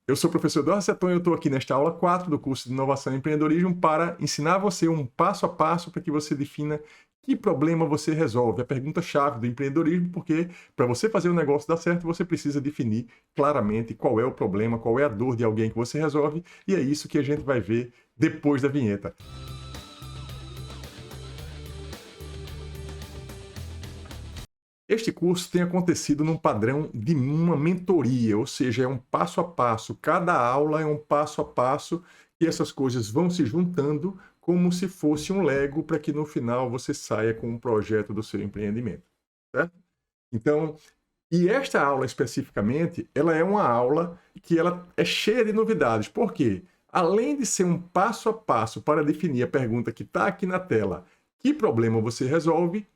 Eu sou o professor Eduardo Seton e eu estou aqui nesta aula 4 do curso de Inovação e Empreendedorismo para ensinar você um passo a passo para que você defina que problema você resolve. A pergunta-chave do empreendedorismo, porque para você fazer o negócio dar certo, você precisa definir claramente qual é o problema, qual é a dor de alguém que você resolve, e é isso que a gente vai ver depois da vinheta. Este curso tem acontecido num padrão de uma mentoria, ou seja, é um passo a passo. Cada aula é um passo a passo e essas coisas vão se juntando como se fosse um Lego para que no final você saia com um projeto do seu empreendimento, certo? Então, e esta aula especificamente, ela é uma aula que ela é cheia de novidades. Por quê? Além de ser um passo a passo para definir a pergunta que está aqui na tela, que problema você resolve,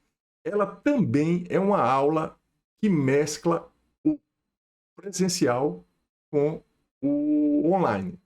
ela também é uma aula que mescla o presencial com o online,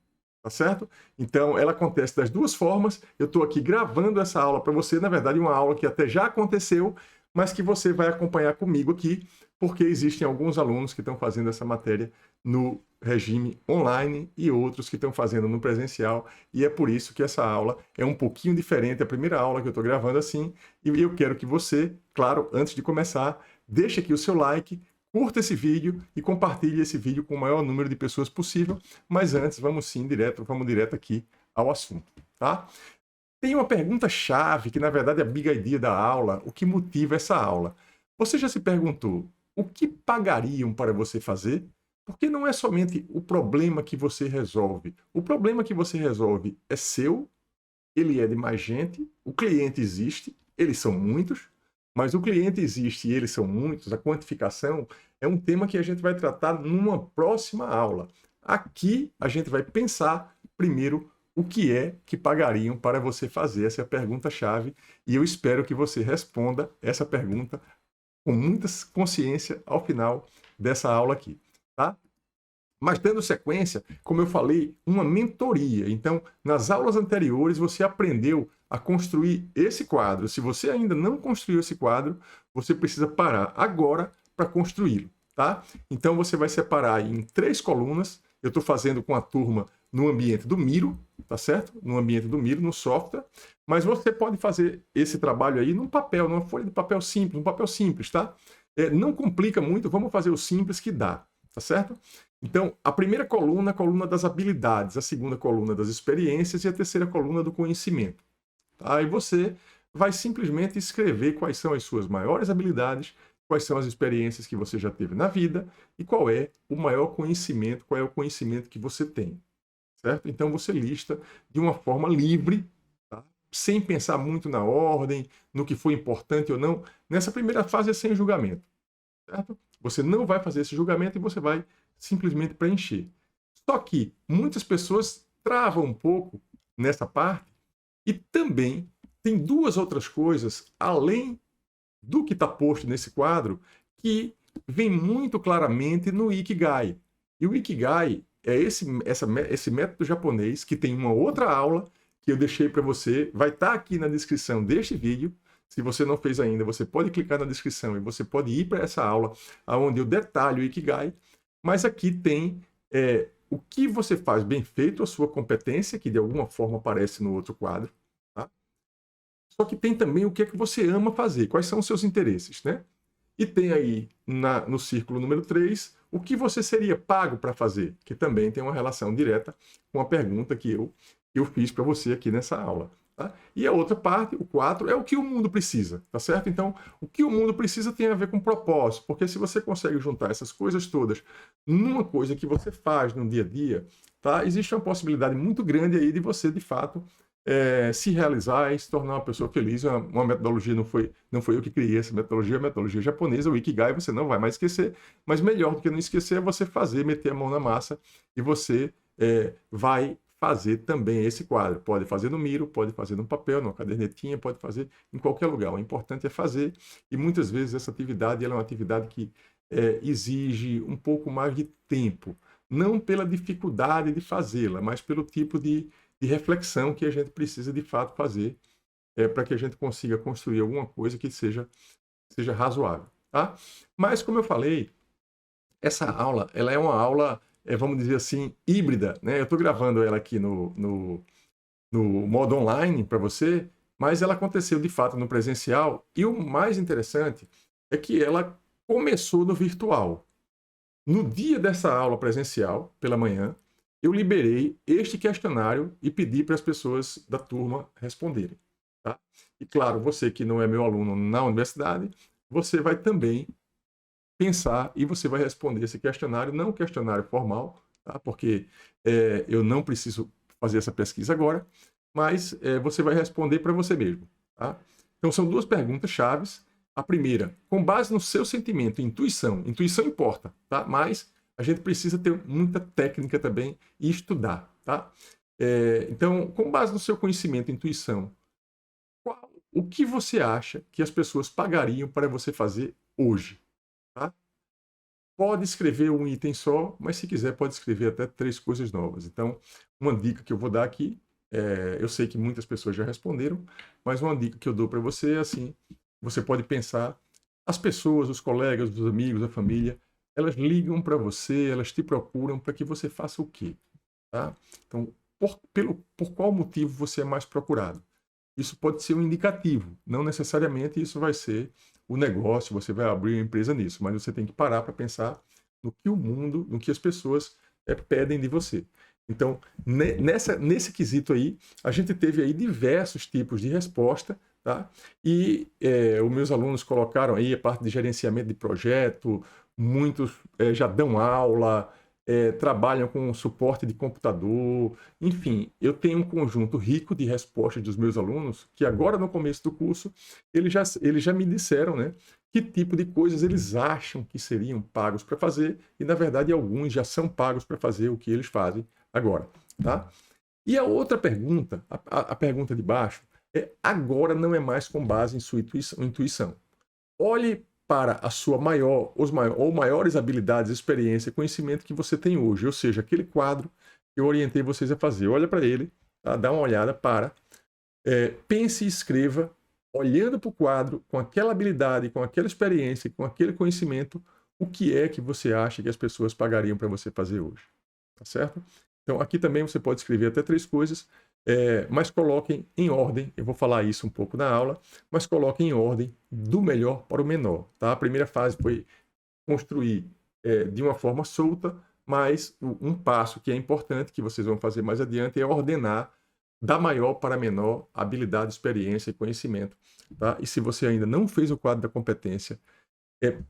tá certo? Então, ela acontece das duas formas. Eu estou aqui gravando essa aula para você, na verdade, uma aula que até já aconteceu, mas que você vai acompanhar comigo aqui, porque existem alguns alunos que estão fazendo essa matéria no regime online e outros que estão fazendo no presencial, e é por isso que essa aula é um pouquinho diferente, a primeira aula que eu estou gravando assim, e eu quero que você, claro, antes de começar, deixe aqui o seu like, curta esse vídeo e compartilhe esse vídeo com o maior número de pessoas possível, mas antes vamos direto aqui ao assunto, tá? Tem uma pergunta-chave que, na verdade, é a big idea da aula, o que motiva essa aula. Você já se perguntou o que pagariam para você fazer? Porque não é somente o problema que você resolve. O problema que você resolve é seu, ele é de mais gente, o cliente existe, eles são muitos, mas o cliente existe e eles são muitos, a quantificação é um tema que a gente vai tratar numa próxima aula. Aqui a gente vai pensar primeiro o que é que pagariam para você fazer essa pergunta-chave e eu espero que você responda essa pergunta com muita consciência ao final dessa aula aqui, tá? Mas dando sequência, como eu falei, uma mentoria. Então, nas aulas anteriores, você aprendeu a construir esse quadro. Se você ainda não construiu esse quadro, você precisa parar agora para construí-lo, tá? Então, você vai separar em 3 colunas. Eu estou fazendo com a turma no ambiente do Miro, tá certo? No ambiente do Miro, no software. Mas você pode fazer esse trabalho aí num papel, numa folha de papel simples, um papel simples, tá? Não complica muito, vamos fazer o simples que dá, tá certo? Então, a primeira coluna, a coluna das habilidades, a segunda coluna das experiências e a terceira coluna do conhecimento. Tá? E você vai simplesmente escrever quais são as suas maiores habilidades, quais são as experiências que você já teve na vida e qual é o maior conhecimento, qual é o conhecimento que você tem. Certo? Então, você lista de uma forma livre, tá? Sem pensar muito na ordem, no que foi importante ou não. Nessa primeira fase é sem julgamento. Certo? Você não vai fazer esse julgamento e você vai simplesmente preencher. Só que muitas pessoas travam um pouco nessa parte e também tem 2 outras coisas, além do que está posto nesse quadro, que vem muito claramente no Ikigai. E o Ikigai é esse método japonês que tem uma outra aula que eu deixei para você, vai estar aqui na descrição deste vídeo. Se você não fez ainda, você pode clicar na descrição e você pode ir para essa aula, onde eu detalho o Ikigai. Mas aqui tem o que você faz bem feito, a sua competência, que de alguma forma aparece no outro quadro. Tá? Só que tem também o que é que você ama fazer, quais são os seus interesses, né? E tem aí no círculo número 3, o que você seria pago para fazer, que também tem uma relação direta com a pergunta que eu fiz para você aqui nessa aula. Tá? E a outra parte, o 4, é o que o mundo precisa, tá certo? Então, o que o mundo precisa tem a ver com propósito, porque se você consegue juntar essas coisas todas numa coisa que você faz no dia a dia, tá? Existe uma possibilidade muito grande aí de você, de fato, se realizar e se tornar uma pessoa feliz. Uma metodologia, não foi eu que criei essa metodologia, a metodologia japonesa, o Ikigai, você não vai mais esquecer, mas melhor do que não esquecer é você fazer, meter a mão na massa e você vai fazer também esse quadro. Pode fazer no Miro, pode fazer no papel, numa cadernetinha, pode fazer em qualquer lugar. O importante é fazer e muitas vezes essa atividade ela é uma atividade que exige um pouco mais de tempo, não pela dificuldade de fazê-la, mas pelo tipo de reflexão que a gente precisa de fato fazer para que a gente consiga construir alguma coisa que seja razoável. Tá? Mas, como eu falei, essa aula ela é uma aula vamos dizer assim, híbrida, né? Eu estou gravando ela aqui no modo online para você, mas ela aconteceu de fato no presencial. E o mais interessante é que ela começou no virtual. No dia dessa aula presencial, pela manhã, eu liberei este questionário e pedi para as pessoas da turma responderem. Tá? E claro, você que não é meu aluno na universidade, você vai também pensar e você vai responder esse questionário, não um questionário formal, tá? Porque eu não preciso fazer essa pesquisa agora, mas você vai responder para você mesmo. Tá? Então são duas perguntas chaves. A primeira, com base no seu sentimento, intuição. Intuição importa, tá? Mas a gente precisa ter muita técnica também e estudar, tá? Então, com base no seu conhecimento, intuição, o que você acha que as pessoas pagariam para você fazer hoje? Tá? Pode escrever um item só, mas se quiser pode escrever até 3 coisas novas. Então, uma dica que eu vou dar aqui, eu sei que muitas pessoas já responderam, mas uma dica que eu dou para você é assim, você pode pensar, as pessoas, os colegas, os amigos, a família, elas ligam para você, elas te procuram para que você faça o quê? Tá? Então, por qual motivo você é mais procurado? Isso pode ser um indicativo, não necessariamente isso vai ser o negócio, você vai abrir uma empresa nisso, mas você tem que parar para pensar no que o mundo, no que as pessoas pedem de você. Então, nesse quesito aí, a gente teve aí diversos tipos de resposta, tá? E os meus alunos colocaram aí a parte de gerenciamento de projeto, muitos já dão aula, trabalham com suporte de computador, enfim, eu tenho um conjunto rico de respostas dos meus alunos que agora no começo do curso eles já me disseram, né, que tipo de coisas eles acham que seriam pagos para fazer e na verdade alguns já são pagos para fazer o que eles fazem agora, tá? E a outra pergunta, a pergunta de baixo, agora não é mais com base em sua intuição. Olhe para a sua maiores habilidades, experiência e conhecimento que você tem hoje, ou seja, aquele quadro que eu orientei vocês a fazer. Olha para ele, tá? Dá uma olhada pense e escreva, olhando para o quadro, com aquela habilidade, com aquela experiência, com aquele conhecimento, o que é que você acha que as pessoas pagariam para você fazer hoje. Tá certo? Então, aqui também você pode escrever até 3 coisas, mas coloquem em ordem, eu vou falar isso um pouco na aula, mas coloquem em ordem do melhor para o menor. Tá? A primeira fase foi construir de uma forma solta, mas um passo que é importante, que vocês vão fazer mais adiante, é ordenar da maior para menor habilidade, experiência e conhecimento. Tá? E se você ainda não fez o quadro da competência,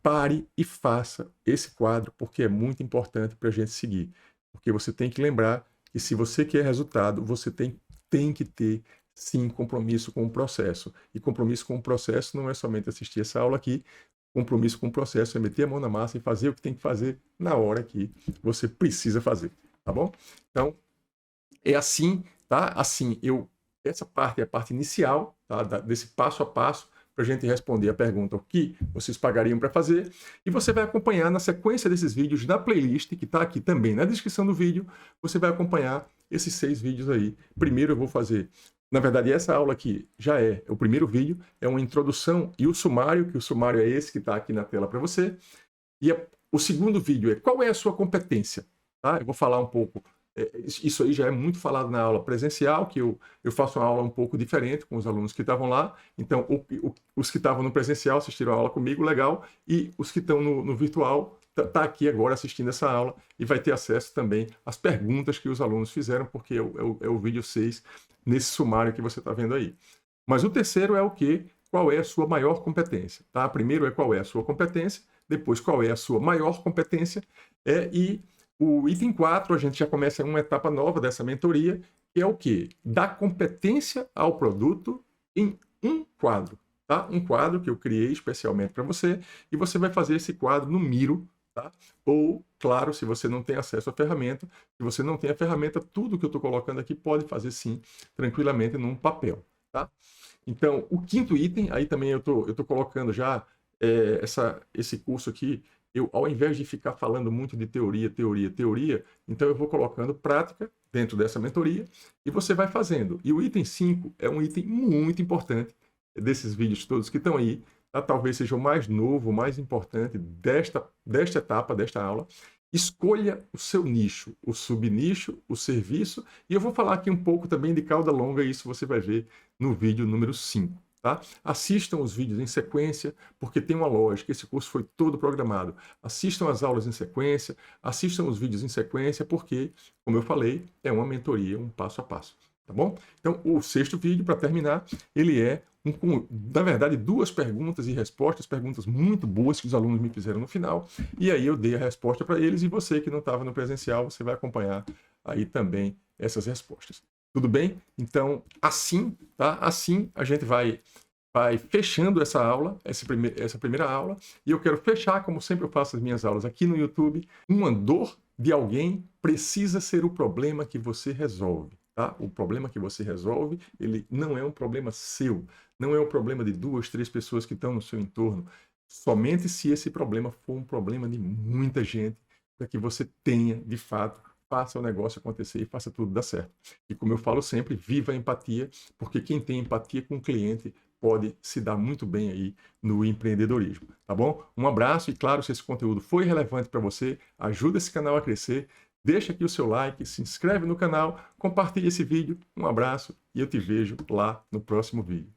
pare e faça esse quadro, porque é muito importante para a gente seguir. Porque você tem que lembrar que se você quer resultado, você tem que ter, sim, compromisso com o processo. E compromisso com o processo não é somente assistir essa aula aqui, compromisso com o processo é meter a mão na massa e fazer o que tem que fazer na hora que você precisa fazer, tá bom? Então, é assim, tá? Assim, essa parte é a parte inicial, tá? Desse passo a passo, para a gente responder a pergunta o que vocês pagariam para fazer, e você vai acompanhar na sequência desses vídeos na playlist, que está aqui também na descrição do vídeo, você vai acompanhar esses 6 vídeos aí. Primeiro eu vou fazer, na verdade essa aula aqui já é o primeiro vídeo, é uma introdução e o sumário, que o sumário é esse que está aqui na tela para você, e o segundo vídeo é qual é a sua competência, tá? Eu vou falar um pouco. Isso aí já é muito falado na aula presencial, que eu faço uma aula um pouco diferente com os alunos que estavam lá. Então, os que estavam no presencial assistiram a aula comigo, legal, e os que estão no virtual tá aqui agora assistindo essa aula e vai ter acesso também às perguntas que os alunos fizeram, porque é o vídeo 6 nesse sumário que você está vendo aí. Mas o terceiro é o quê? Qual é a sua maior competência? Tá? Primeiro é qual é a sua competência, depois qual é a sua maior competência, e o item 4, a gente já começa uma etapa nova dessa mentoria, que é o quê? Dar competência ao produto em um quadro. Tá? Um quadro que eu criei especialmente para você, e você vai fazer esse quadro no Miro. Tá? Ou, claro, se você não tem acesso à ferramenta, se você não tem a ferramenta, tudo que eu estou colocando aqui pode fazer sim, tranquilamente, num papel. Tá? Então, o quinto item, aí também eu tô colocando já esse curso aqui, ao invés de ficar falando muito de teoria, então eu vou colocando prática dentro dessa mentoria e você vai fazendo. E o item 5 é um item muito importante desses vídeos todos que estão aí, tá? Talvez seja o mais novo, o mais importante desta etapa, desta aula, Escolha o seu nicho, o subnicho, o serviço, e eu vou falar aqui um pouco também de cauda longa, e isso você vai ver no vídeo número 5. Tá? Assistam os vídeos em sequência, porque tem uma lógica, esse curso foi todo programado. Assistam as aulas em sequência, assistam os vídeos em sequência, porque, como eu falei, é uma mentoria, um passo a passo. Tá bom? Então, o 6º vídeo, para terminar, ele é, na verdade, 2 perguntas e respostas, perguntas muito boas que os alunos me fizeram no final, e aí eu dei a resposta para eles, e você que não estava no presencial, você vai acompanhar aí também essas respostas. Tudo bem? Então, assim, tá? Assim a gente vai fechando essa aula, essa primeira aula, e eu quero fechar, como sempre eu faço as minhas aulas aqui no YouTube, uma dor de alguém precisa ser o problema que você resolve. Tá? O problema que você resolve, ele não é um problema seu, não é um problema de 2, 3 pessoas que estão no seu entorno. Somente se esse problema for um problema de muita gente, para que você tenha, de fato, faça o negócio acontecer e faça tudo dar certo. E como eu falo sempre, viva a empatia, porque quem tem empatia com o cliente pode se dar muito bem aí no empreendedorismo, tá bom? Um abraço e claro, se esse conteúdo foi relevante para você, ajuda esse canal a crescer, deixa aqui o seu like, se inscreve no canal, compartilhe esse vídeo, um abraço e eu te vejo lá no próximo vídeo.